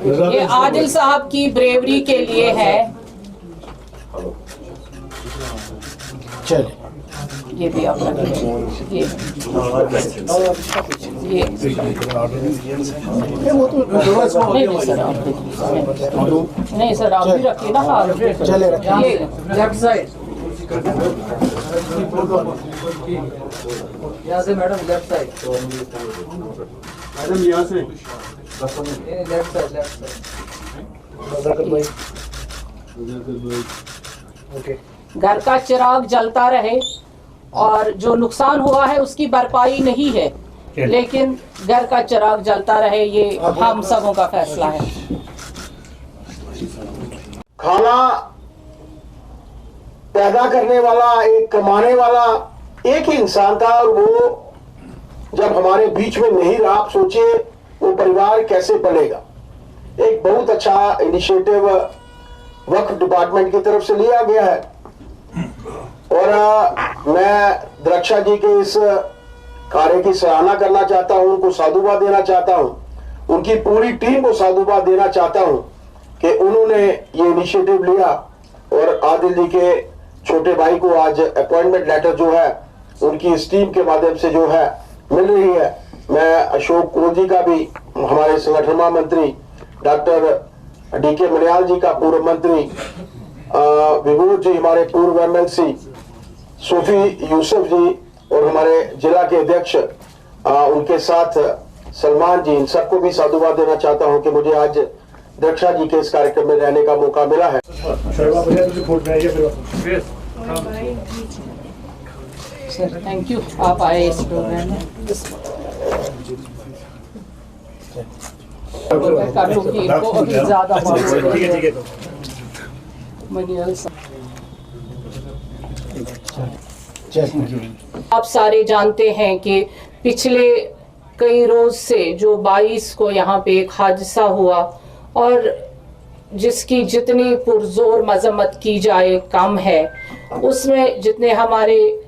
ये आदिल साहब की ब्रेवरी के लिए है। चल ये भी आप रख लीजिए। ये वो तो नहीं सर आप नहीं सर आप भी रखिए ना हाथ। चले ये लेफ्ट साइड यहाँ से मैडम, लेफ्ट साइड मैडम यहाँ से लेफ्ट साइड ओके। घर का चिराग जलता रहे और जो नुकसान हुआ है उसकी भरपाई नहीं है, लेकिन घर का चिराग जलता रहे, ये हम सबों का फैसला है। खाना पैदा करने वाला, एक कमाने वाला एक ही इंसान था, और वो जब हमारे बीच में नहीं रहा, आप सोचिए वो परिवार कैसे पलेगा। एक बहुत अच्छा इनिशिएटिव वक्फ डिपार्टमेंट की तरफ से लिया गया है, और मैं द्रक्षा जी के इस कार्य की सराहना करना चाहता हूं, उनको साधुवाद देना चाहता हूं, उनकी पूरी टीम को साधुवाद देना चाहता हूं कि उन्होंने ये इनिशिएटिव लिया और आदिल जी के छोटे भाई को आज अपॉइंटमेंट लेटर जो है उनकी इस टीम के माध्यम से जो है मिल रही है। मैं अशोक कोल जी का भी, हमारे संगठन महामंत्री डॉक्टर डीके मनियाल जी का, पूर्व मंत्री विभूत जी, हमारे पूर्व एमएलसी सूफी यूसुफ जी, और हमारे जिला के अध्यक्ष उनके साथ सलमान जी, इन सबको भी साधुवाद देना चाहता हूं कि मुझे आज दक्षा जी के इस कार्यक्रम में रहने का मौका मिला है। सर थैंक यू, आप आए इस प्रोग्राम में। काटूंगी इनको अभी ज्यादा आप सारे जानते हैं कि पिछले कई रोज से जो 22 को यहाँ पे एक हादसा हुआ, और जिसकी जितनी पुरजोर मजम्मत की जाए कम है। उसमें जितने हमारे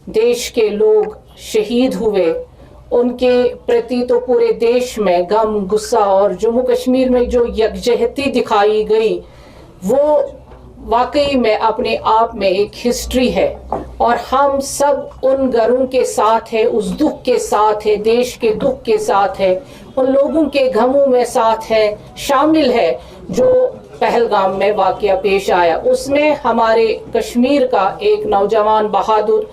देश के लोग शहीद हुए, उनके प्रति तो पूरे देश में गम, गुस्सा, और जम्मू कश्मीर में जो यकजहती दिखाई गई वो वाकई में अपने आप में एक हिस्ट्री है। और हम सब उन घरों के साथ है, उस दुख के साथ है, देश के दुख के साथ है, उन लोगों के गमों में साथ है, शामिल है जो पहलगाम में वाकया पेश आया। उसमें हमारे कश्मीर का एक नौजवान बहादुर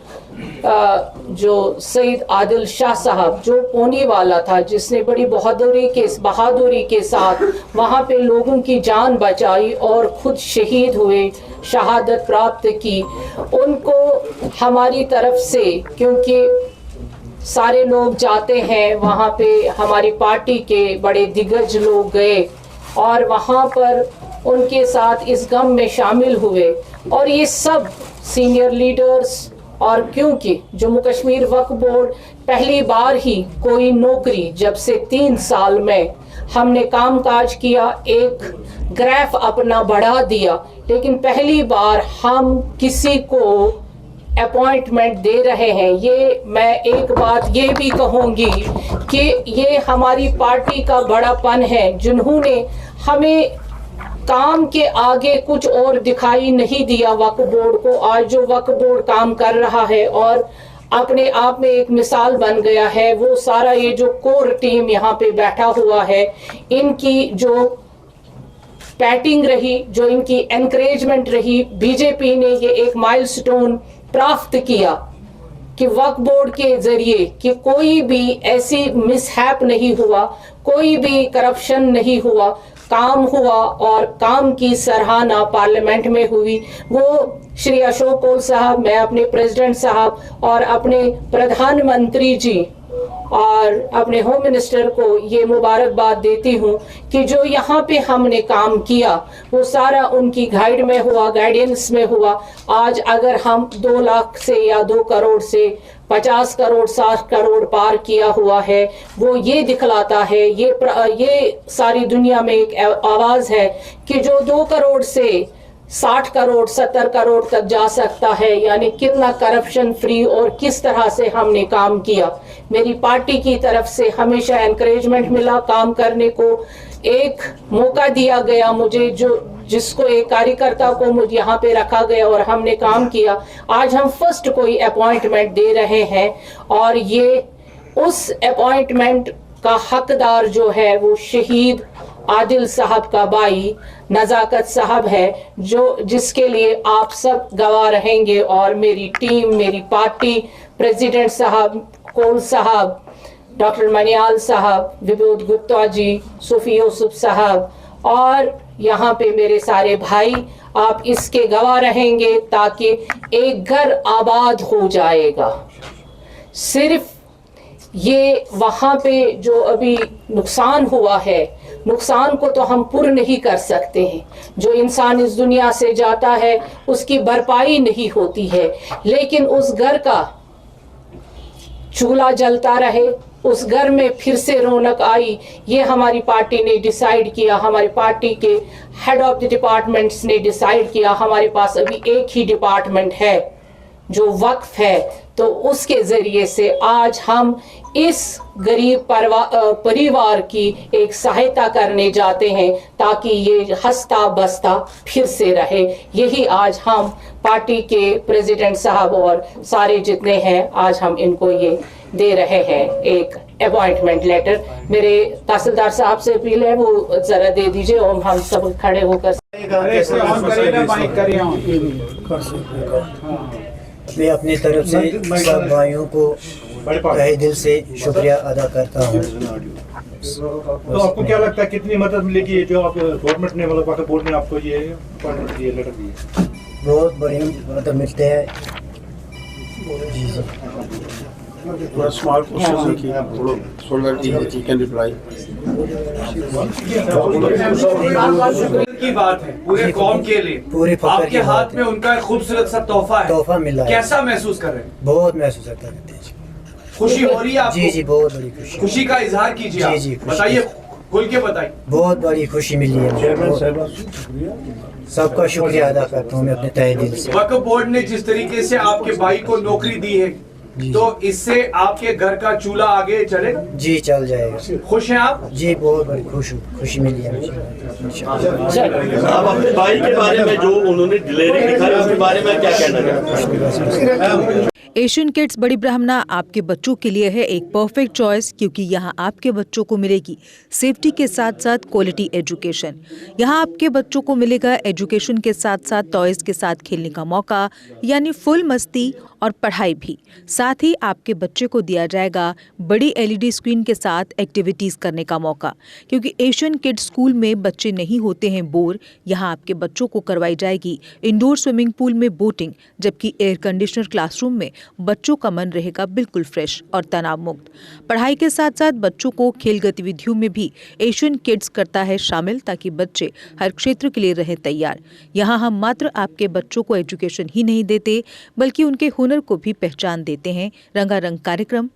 जो सईद आदिल शाह साहब, जो पोनी वाला था, जिसने बड़ी बहादुरी के साथ वहाँ पे लोगों की जान बचाई और खुद शहीद हुए, शहादत प्राप्त की, उनको हमारी तरफ से, क्योंकि सारे लोग जाते हैं वहाँ पे, हमारी पार्टी के बड़े दिग्गज लोग गए और वहाँ पर उनके साथ इस गम में शामिल हुए, और ये सब सीनियर लीडर्स। और क्योंकि जम्मू कश्मीर वक्फ बोर्ड पहली बार ही कोई नौकरी, जब से 3 साल में हमने कामकाज किया, एक ग्राफ अपना बढ़ा दिया, लेकिन पहली बार हम किसी को अपॉइंटमेंट दे रहे हैं। ये मैं एक बात ये भी कहूँगी कि ये हमारी पार्टी का बड़ापन है, जिन्होंने हमें काम के आगे कुछ और दिखाई नहीं दिया वक्फ बोर्ड को। आज जो वक्फ बोर्ड काम कर रहा है और अपने आप में एक मिसाल बन गया है, वो सारा ये जो कोर टीम यहाँ पे बैठा हुआ है, इनकी जो पैटिंग रही, जो इनकी एनकरेजमेंट रही, बीजेपी ने ये एक माइलस्टोन प्राप्त किया कि वक्फ बोर्ड के जरिए कि कोई भी ऐसी मिसहैप नहीं हुआ, कोई भी करप्शन नहीं हुआ, काम हुआ, और काम की सराहना पार्लियामेंट में हुई। वो श्री अशोक कोल साहब, मैं अपने प्रेसिडेंट साहब और अपने प्रधानमंत्री जी और अपने होम मिनिस्टर को ये मुबारकबाद देती हूँ कि जो यहाँ पे हमने काम किया वो सारा उनकी गाइड में हुआ, गाइडेंस में हुआ। आज अगर हम 2 लाख से या 2 करोड़ से 50 करोड़ 60 करोड़ पार किया हुआ है, वो ये दिखलाता है, ये सारी दुनिया में एक आवाज है कि जो 2 करोड़ से 60 करोड़ 70 करोड़ तक जा सकता है, यानी कितना करप्शन फ्री और किस तरह से हमने काम किया। मेरी पार्टी की तरफ से हमेशा एनकरेजमेंट मिला काम करने को, एक मौका दिया गया मुझे, जो जिसको एक कार्यकर्ता को मुझे यहाँ पे रखा गया और हमने काम किया। आज हम फर्स्ट कोई अपॉइंटमेंट दे रहे हैं और ये उस अपॉइंटमेंट का हकदार जो है वो शहीद आदिल साहब का भाई नजाकत साहब है, जो जिसके लिए आप सब गवाह रहेंगे। और मेरी टीम, मेरी पार्टी, प्रेसिडेंट साहब, कोल साहब, डॉक्टर मनियाल साहब, विभूत गुप्ता जी, सूफी यूसुफ साहब और यहाँ पे मेरे सारे भाई, आप इसके गवाह रहेंगे ताकि एक घर आबाद हो जाएगा। सिर्फ ये वहाँ पे जो अभी नुकसान हुआ है, नुकसान को तो हम पूर्ण नहीं कर सकते हैं। जो इंसान इस दुनिया से जाता है उसकी भरपाई नहीं होती है, लेकिन उस घर का चूल्हा जलता रहे, उस घर में फिर से रौनक आई, ये हमारी पार्टी ने डिसाइड किया। हमारी पार्टी के हेड ऑफ द डिपार्टमेंट्स ने डिसाइड किया। हमारे पास अभी एक ही डिपार्टमेंट है जो वक्फ है, तो उसके जरिए से आज हम इस गरीब परिवार की एक सहायता करने जाते हैं ताकि ये हंसता बसता फिर से रहे। यही आज हम पार्टी के प्रेसिडेंट साहब और सारे जितने हैं, आज हम इनको ये दे रहे हैं एक अपॉइंटमेंट लेटर। मेरे तहसीलदार साहब से अपील है वो जरा दे दीजिए और हम सब खड़े होकर। मैं अपनी तरफ से सब भाइयों को तहे दिल से शुक्रिया अदा करता हूँ। तो आपको क्या लगता है कितनी मदद मिलेगी जो आप गवर्नमेंट ने, मतलब वाटर बोर्ड ने आपको ये अपॉइंटमेंट दिए, लेटर दिए? बहुत बड़ी मदद मिलते हैं जी सर। थोड़ा स्मॉल क्वेश्चन देखिए, so that he can reply. की बात है पूरे कौम के लिए, पूरे आपके हाथ में उनका एक खूबसूरत सा तोहफा है, तोहफा मिला है। कैसा महसूस कर रहे हैं? बहुत महसूस करते हैं। खुशी हो रही है आपको? जी जी, बहुत बड़ी खुशी। खुशी का इजहार कीजिए। जी जी, बताइए, खुल के बताइए। बहुत बड़ी खुशी मिली है। सबका शुक्रिया अदा करता हूँ मैं अपने तहे दिल से। वक्फ बोर्ड ने जिस तरीके से आपके भाई को नौकरी दी है, तो इससे आपके घर का चूल्हा आगे चलेगा? जी चल जाएगा। खुश हैं आप? जी बहुत बड़ी खुशी मिली है मुझे। आप अपने भाई के बारे में जो उन्होंने डिलीवरी दिखाई उसके बारे में क्या कहना चाहते हैं? एशियन किड्स बड़ी ब्राह्मणा आपके बच्चों के लिए है एक परफेक्ट चॉइस, क्योंकि यहाँ आपके बच्चों को मिलेगी सेफ्टी के साथ साथ क्वालिटी एजुकेशन। यहाँ आपके बच्चों को मिलेगा एजुकेशन के साथ साथ टॉयज के साथ खेलने का मौका, यानी फुल मस्ती और पढ़ाई भी। साथ ही आपके बच्चे को दिया जाएगा बड़ी LED स्क्रीन के साथ एक्टिविटीज़ करने का मौका, क्योंकि एशियन किड्स स्कूल में बच्चे नहीं होते हैं बोर। यहाँ आपके बच्चों को करवाई जाएगी इंडोर स्विमिंग पूल में बोटिंग, जबकि एयर कंडीशनर क्लासरूम में बच्चों का मन रहेगा बिल्कुल फ्रेश और तनाव मुक्त। पढ़ाई के साथ साथ बच्चों को खेल गतिविधियों में भी एशियन किड्स करता है शामिल, ताकि बच्चे हर क्षेत्र के लिए रहे तैयार। यहाँ हम मात्र आपके बच्चों को एजुकेशन ही नहीं देते, बल्कि उनके हुनर को भी पहचान देते हैं। रंगारंग कार्यक्रम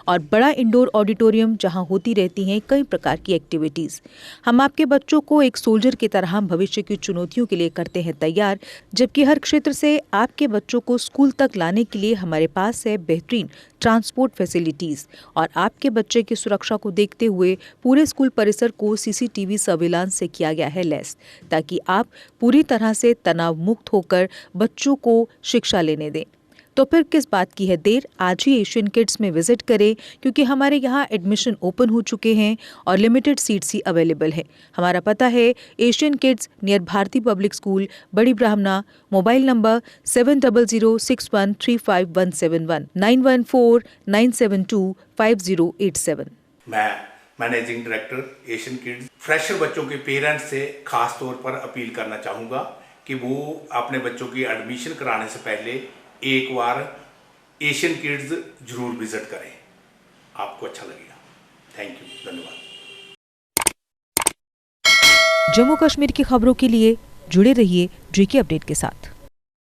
और बड़ा इंडोर ऑडिटोरियम जहां होती रहती हैं कई प्रकार की एक्टिविटीज़। हम आपके बच्चों को एक सोल्जर की तरह भविष्य की चुनौतियों के लिए करते हैं तैयार, जबकि हर क्षेत्र से आपके बच्चों को स्कूल तक लाने के लिए हमारे पास है बेहतरीन ट्रांसपोर्ट फैसिलिटीज़। और आपके बच्चे की सुरक्षा को देखते हुए पूरे स्कूल परिसर को CCTV सर्विलांस से किया गया है लैस, ताकि आप पूरी तरह से तनाव मुक्त होकर बच्चों को शिक्षा लेने दें। तो फिर किस बात की है देर, आज ही एशियन किड्स में विजिट करें, क्योंकि हमारे यहाँ एडमिशन ओपन हो चुके हैं और लिमिटेड सीट्स ही अवेलेबल है। हमारा पता है Asian kids near Bharati public school, Bari Brahmana. Mobile number 7006135171 9149725087। मैं managing director Asian kids fresher बच्चों के पेरेंट्स से खास तौर पर अपील करना चाहूँगा कि वो अपने बच्चों की एडमिशन कराने से पहले एक बार एशियन किड्स जरूर विजिट करें, आपको अच्छा लगेगा। थैंक यू, धन्यवाद। जम्मू कश्मीर की खबरों के लिए जुड़े रहिए GK अपडेट के साथ।